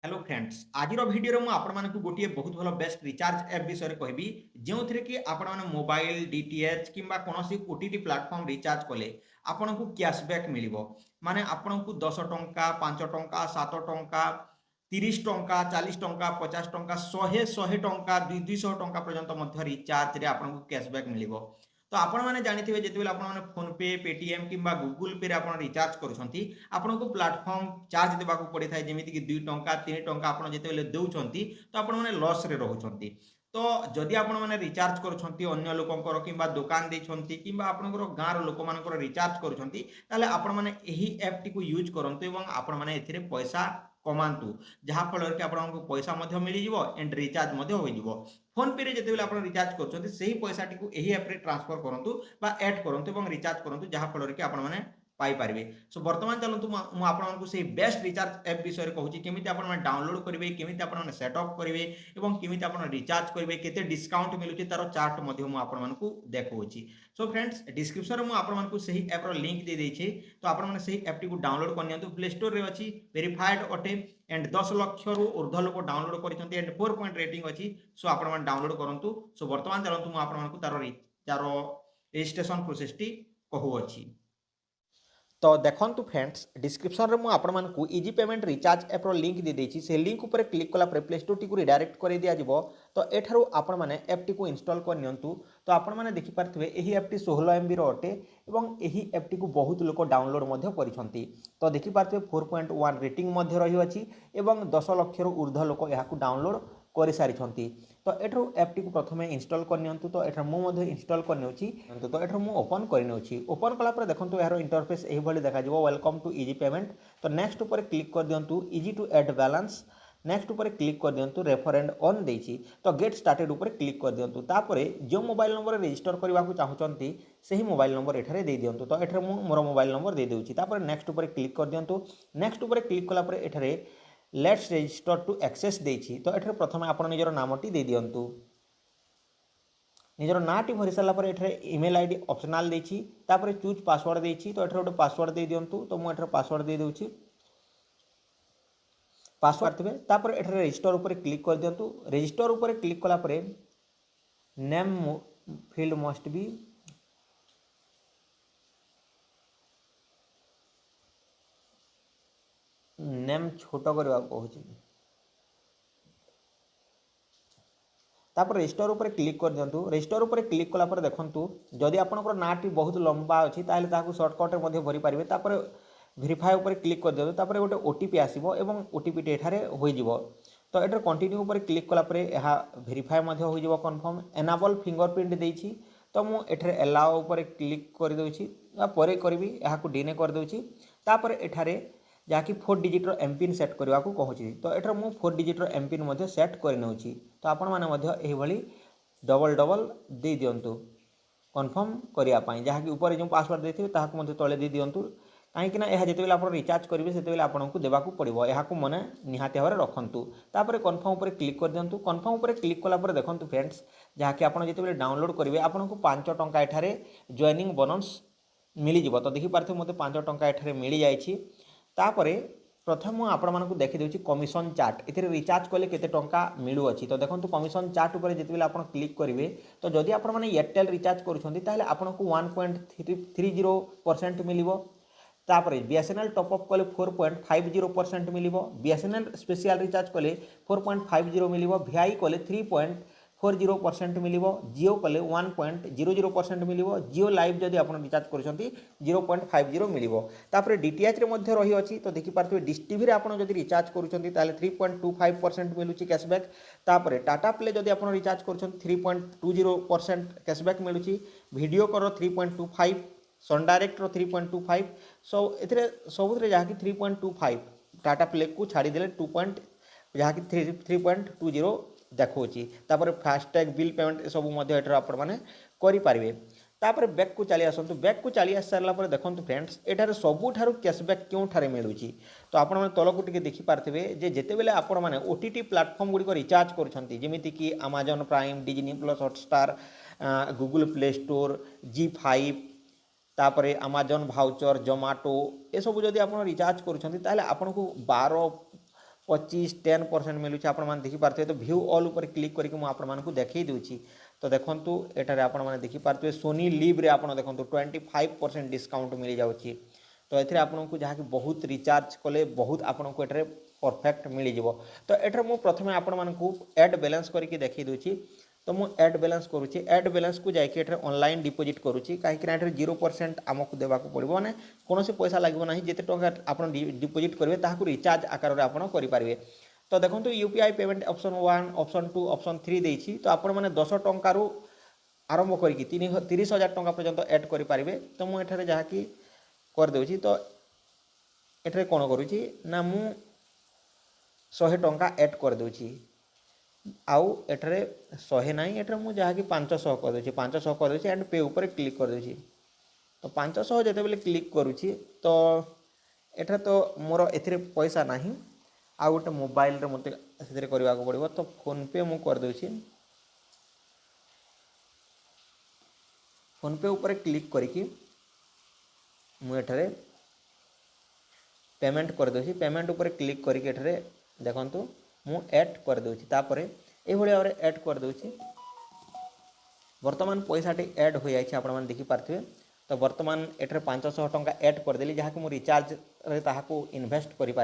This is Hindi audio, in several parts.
हेलो फ्रेंड्स आज भिडियो में आपको गोटे बहुत भल बेस्ट रिचार्ज एप विषय कहबी जो थी कि आपण मोबाइल डीटीएच किंबा कौन ओटीटी प्लाटफर्म रिचार्ज कले आपन को कैशबैक मिल माने आपन को 10 टंका 5 टंका 7 टंका 30 टंका 40 टंका 50 टंका 100 टंका पर्यंत रिचार्ज आपको कैशबैक मिल तो आपण मैंने जानिथे जिते आप फोन पे पेटीएम किंबा गूगल पे आप रिचार्ज करूँ प्लाटफर्म चार्ज देवाक पड़ी था जमीक 2 टंका 3 टंका आप जिते दौरान तो आप लस रोच तो जदि आपण मैंने रिचार्ज कर लोकर कि दुकान देती कि आपंकर गाँव लोक मान रिचार्ज करें एप टी यूज करूँ आपण मैंने पैसा कमातु जहाँफल कि आपको पैसा मिल एंड रिचार्ज हो फोन पे रे जिते आप रिचार्ज कर पैसा टी एप्रे ट्रांसफर करूँ एड करूँ रिचार्ज करूँ जहाँफल कि आप पाइपारे सो बर्तमान चलतु मुझे बेस्ट रिचार्ज एप विषय कहूँ केमी आप डाउनलोड करेंगे केमी आप सेटअप करेंगे केमी आप रिचार्ज करेंगे केते डिस्काउंट मिलूँ तार चार्ट आपको देखा सो फ्रेंड्स डिस्क्रिप्शन में आपको सही एप्र लिंक दे देछे तो आपने से एप टी डाउनलोड करनी प्ले स्टोर में अच्छी वेरीफाइड अटे एंड 10 लाख रु ऊर्ध्व लोक डाउनलोड कर एंड 4 पॉइंट रेटिंग अच्छी सो आप डाउनलोड करूँ सो बर्तमान चलतु मुझे तार रजिस्ट्रेशन प्रोसेस टी कहूँ तो देखो फ्रेंड्स डिस्क्रिप्शन में आपको इजी पेमेंट रिचार्ज एप्र लिंक दी देछि से लिंक ऊपर क्लिक कला प्ले स्टोर टी रिडायरेक्ट कर दिया दिजाव तो एठारू आपण मैंने एप टी इंस्टॉल करनी तो आपण मैंने देखिपारे यही एप टी 16 MB अटे और यही एप टी बहुत लोग डाउनलोड कर तो देखिपारे 4.1 रेटिंग रही और 10 लाख रु ऊर्ध्व लोक यहाँ डाउनलोड कर सारी तो एठू एप टी प्रथम इंस्टॉल करनी तो एठार मुझे इंस्टॉल करनी तो एठार मुझे ओपन करनी ओपन कलापर देखो यार इंटरफेस यही देखा वेलकम टू इजी पेमेंट तो नेक्स्ट ऊपर क्लिक कर दिंतु easy to add balance next ऊपर क्लिक कर दिंतु रेफर एंड ऑन देछि तो गेट स्टार्टेड ऊपर क्लिक कर दिंतु तापर जो मोबाइल नंबर रजिस्टर करने को चाहूँगी से मोबाइल नंबर एठारे दे दिंतु तो एठारे मोर मोबाइल नंबर दे देउछि तापर नेक्स्ट ऊपर क्लिक कर दिंतु नेक्स्ट ऊपर क्लिक कलापर एठारे लेट्स रजिस्टर टू एक्सेस देछि तो एठारे प्रथम आपण निजर नामटी दे दियंतु निजर नाटी भरी सारा पर एठारे ईमेल आईडी ऑप्शनल देछि तापर चूज पासवर्ड देछि तो एठारे गोटे पासवर्ड दे दियंतु तो मु एठारे पासवर्ड दे देउछि पासवर्ड थिबे तापर एठारे रजिस्टर ऊपर क्लिक कर दियंतु रजिस्टर ऊपर क्लिक कला पर name field must be name छोट करवा कहूँ तापर रजिस्टर ऊपर क्लिक कर दिंतु रजिस्टर ऊपर क्लिक कलापर देखूँ जदि आपंकर नाटी बहुत लंबा अच्छी ताकि सर्टकट में भरी पारे तापर भेरीफाई ऊपर क्लिक कर दिंतु तापर गोटे ओटीपी आसो और ओटीपी एठारे हो तो ये कंटिन्यू ऊपर क्लिक कलापर यह भेरीफाई हो कन्फर्म एनाबल फिंगरप्रिंट देछि तो मुझे एलाओ ऊपर क्लिक कर दूसरी पर करी यहाँ डीने कर दूसरी तापर एठारे जहाँकि 4 डिजिटर एमपिन सेट करने को कहूँ तो एठार मुझे 4 डिजिटर एमपिन सेट कर तो आपण मैंने डबल डबल दे दिंतु कन्फर्म करने जहाँकि ऊपर जो पासवर्ड देते ताकि तले दे दिंतु कहीं यह जिते आप रिचार्ज करेंगे से आपको देवाक पड़ो यहाँ मन निहाती भाव में रखु तापर कन्फर्म पर क्लिक कर दिंतु कन्फर्म पर क्लिक कलापर देखो फ्रेंड्स जहाँकि आप जिते डाउनलोड करेंगे आपको 5 टंका एठारे जॉइनिंग बोनस मिल तो देखिपारे मत 5 टंका एठारे मिल जाइए तापरे प्रथम आपको देखीदे कमिशन चार्ट ए रिचार्ज कले केते टंका मिलुअछि तो देखो कमिशन चार्ट उपर जिते आप क्लिक करेंगे तो जदि आप एयरटेल रिचार्ज करुँच आपको 1.30% मिल तापर बीएसएनएल टॉपअप कले 4.50% मिल बीएसएनएल स्पेशल रिचार्ज कले 4.50 मिल वीआई कले 3.40% मिल जियो कले 1.00% मिल जियो लाइव जदि आप रिचार्ज कर 0.50 मिल तापर डीटीएच रही अच्छी तो देखिपारे डिश टीवी आप रिचार्ज करुँच 3.25% मिलूँ कैशबैक तापर टाटा प्ले जदि आप रिचार्ज कर 3.20% कैशबैक मिलूँ वीडियो कर 3.25 सन डायरेक्ट 3.25 सो ए सब जहाँकि 3.25 टाटा प्ले को छाड़ीदे 2. जहाँकि 3.20 देखी तापर फास्टैग बिल पेमेंट सब आपने करेंगे तापर बैक को चली आसतु बैक को चली आस सारापर देखो फ्रेंड्स एठार सबुठार कैशबैक क्यों मिलूँ तो आप तलक टे देखिपारे जिते बेले आपने ओटीटी प्लाटफर्म गुड़िक रिचार्ज करमीक Amazon Prime Disney plus Hotstar Google Play Store G5 तापर अमेजन भाउचर जोमाटो ये सब जदि आप रिचार्ज करुँच आपको 12 25-10% मिलूँ आपण देखिपे। तो व्यू ऑल उपर क्लिक करके मुझे देखई दूची। तो देखूँ एठार आपने देखिपे सोनी लिव रे आप देखो 25% डिस्काउंट मिल जाऊँगी। तो ये आपको जहाँ कि बहुत रिचार्ज कले बहुत आपको ये परफेक्ट मिल जाव। तो ये मुझे प्रथम आपको एड बैलेंस करके देखी दूची। तो मुझे एड बैलेंस करुँची एड बैलेंस को जाकि ऑनलाइन डिपोजिट करुँची कहीं 0% आमको देवाक पड़ो मैंने कौन पैसा लगे ना जिते टंका आप डिपोजिट करेंगे ताकू रिचार्ज आकार में आपड़ करेंगे। तो देखो UPI payment option 1 option 2 option 3 देती। तो आपण मैंने 10 टंकार आरंभ करके 30,000 टंका पर्यंत ऐड करेंगे। तो मुझे जहाँ कि करदे। तो ये कौन करुँची ना मु 100 टंका ऐड करदे आउ एठारे 100 ना ये मुझे जहाँ कि 500 करदे 500 करदे एंड पे ऊपर क्लिक करदे। तो 500 जिते बेले क्लिक करुँची तो एठार तो मोर ए पैसा ना आ गोटे मोबाइल रे मते से करने को पड़ो। तो फोन पे मु करदे फोन पे ऊपर क्लिक करके मुझे पेमेंट करदे। पेमेंट ऊपर क्लिक करके एठारे देखंतु मु ऐड करदे। तापर ये भाव में ऐड करदे। वर्तमान पैसाटी ऐड हो जाए आप देखिपे। तो वर्तमान एठारे 500 टंका ऐड करदेली जहाँ कि मुझे रिचार्ज ताहाको इन्वेस्ट करी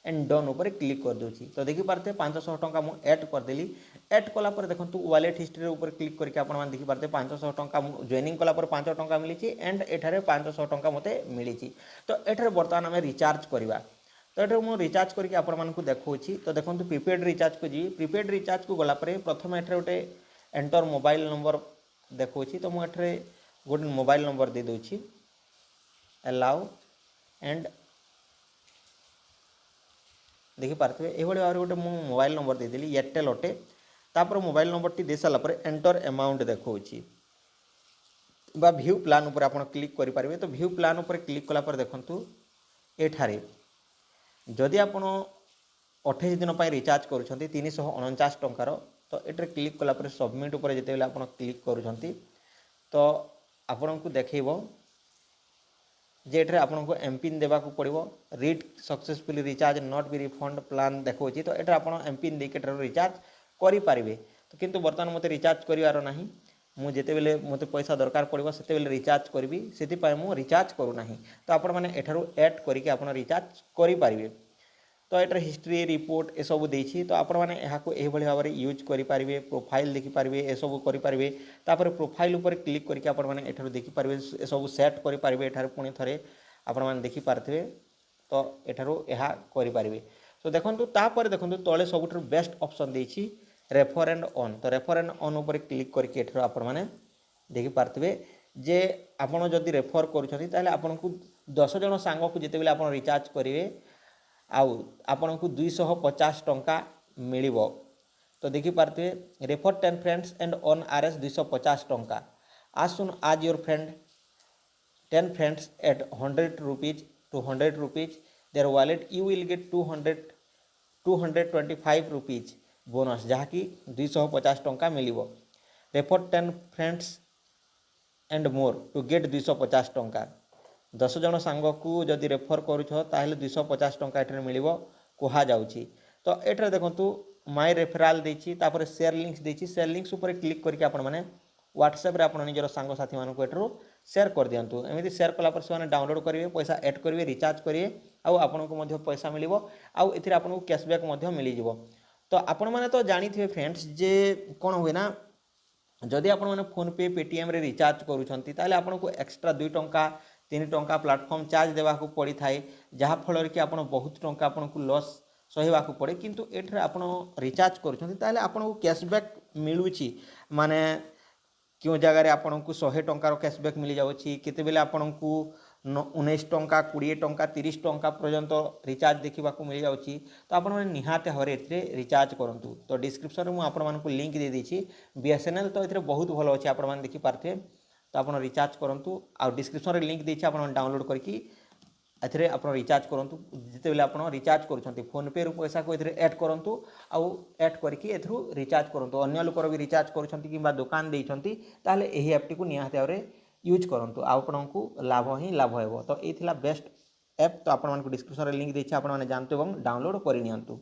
एंड डन उपर क्लिक कर दूची। तो देखिपे 500 टंका मुझे ऐड करदेली। ऐड कलापर देखो वालेट हिस्ट्री ऊपर क्लिक करके आप देखिपे 500 टंका जॉइनिंग कलापर 500 टंका मिली एंड एठारे 500 टंका मते मिली। तो एठारे बर्तमान आम रिचार्ज करवा। तो ये मुझे रिचार्ज करके आपको देखी। तो देखो प्रीपेड रिचार्ज को जी प्रीपेड रिचार्ज को गलापर प्रथम एठारे गोटे एंटर मोबाइल नंबर देखी। तो मुझे गोटे मोबाइल नंबर दे दूची अलाउ एंड देखिपे ये भाव गोटे मु मोबाइल नंबर देदेली एयरटेल अटे। तापर मोबाइल नंबर टी दे सारापर एंटर अमाउंट देखी बा व्यू प्लान उपर आप क्लिक करेंगे। तो व्यू प्लान उपर क्लिक कलापर देखूँ एठारे जदि आप 28 दिन पर रिचार्ज कर 349 टंकार। तो ये क्लिक कलापर सबमिट उपर जिते आप क्लिक कर तो आपण को देखेब जे एठारे आपको एमपिन देवाक पड़ो read successfully recharge not be refund plan देखी। तो ये आप एमपिन देके रिचार्ज करेंगे। तो किंतु बर्तमान मत रिचार्ज करार ना मुझे बेले मत पैसा दरकार पड़ो से रिचार्ज करी से रिचार्ज करूना। तो आपण मैंने एठारू ऐड करके आप रिचार्ज करेंगे। तो ये हिस्ट्री रिपोर्ट ये सब देती। तो आपण मैंने यहाँ भाव में यूज करेंगे प्रोफाइल देखिपारे ये सब करेंगे। तापर प्रोफाइल उपर क्लिक करके आप देखिपारे ये सब सेट करेंगे। एठार पुणी थे आपण मैंने देखिपारे। तो एठारू यह करेंगे। तो देखो तापर देखो तले सब बेस्ट ऑप्शन देती रेफर एंड ऑन। तो रेफर एंड ऑन उपर क्लिक करके एठार आपण मैंने देखिपारे जे आपड़ जदि रेफर करें आपन को 10 जन सांग को जिते आप रिचार्ज करेंगे आउ आपन को 250 टंका मिल। तो देखिपारे refer 10 friends and on RS 250 टंका आज सुन आज your friend 10 friends at 100 rupees to 100 rupees their wallet you will get 225 rupees bonus जहाँ कि 250 टंका मिल। Refer 10 friends and more to get 250 टंका 10 जन सांग को जदि रेफर करुछ ताहले 250 टंका एठारे मिलिबो कहा जाउची। तो एठारे देखंतु माय रेफराल देछि तापर शेयर लिंक्स देछि शेयर लिंक्स ऊपर क्लिक करके आपण माने व्हाट्सएप रे आपण निजर सांग साथी मानक एठारो शेयर कर दियंतु। एमिति शेयर कला पर से डाउनलोड करेंगे पैसा ऐड करेंगे रिचार्ज करेंगे आउ आपन को मध्य पैसा मिलिबो आउ एथिरे आपन को कैशबैक मध्य मिली जिवो। तो आपण माने तो जानि थे फ्रेंड्स जे कोन होय ना जदि आपण माने फोन पे पेटीएम रे रिचार्ज करूछंती ताले आपन को एक्स्ट्रा 2 टंका 3 टंका प्लाटफॉर्म चार्ज देवाक पड़ी थाए जहाँ फल कि आप बहुत टंका आपन को लॉस सहवाक पड़े। किंतु एठरे आपण रिचार्ज करूछंती ताले आपन को कैशबैक मिलुची माने क्यों जगह आपन को 100 टंकार कैशबैक मिल जाउची केते बेले आपन को 19 टंका 20 टंका 30 टंका पर्यंत रिचार्ज देखा मिल जाउची। तो आपण माने निहाते हरे एथरे रिचार्ज करंतु। तो डिस्क्रिप्शन में आपण मानक लिंक दे देछि बीएसएनएल। तो एथरे बहुत भलो अछि आपण माने देखि पारथे। तो आप रिचार्ज करूँ आ डिस्क्रिप्शन में लिंक देछि आपण डाउनलोड करके एथरे आप रिचार्ज करूँ जिते बेले आप रिचार्ज करुँच फोन पे रु पैसा को एथरे ऐड करूँ आउ ऐड करके एथरू रिचार्ज करूँ अन्य लोकर भी रिचार्ज करुँच कि दुकान देइछंती ताहले एही ऐप टी को निहाती भाव में यूज करूँ आपन को लाभ ही लाभ हो। तो ये बेस्ट ऐप। तो आप डिस्क्रिप्शन में लिंक देछि आपण माने जानतु एवं डाउनलोड कर नियंतु।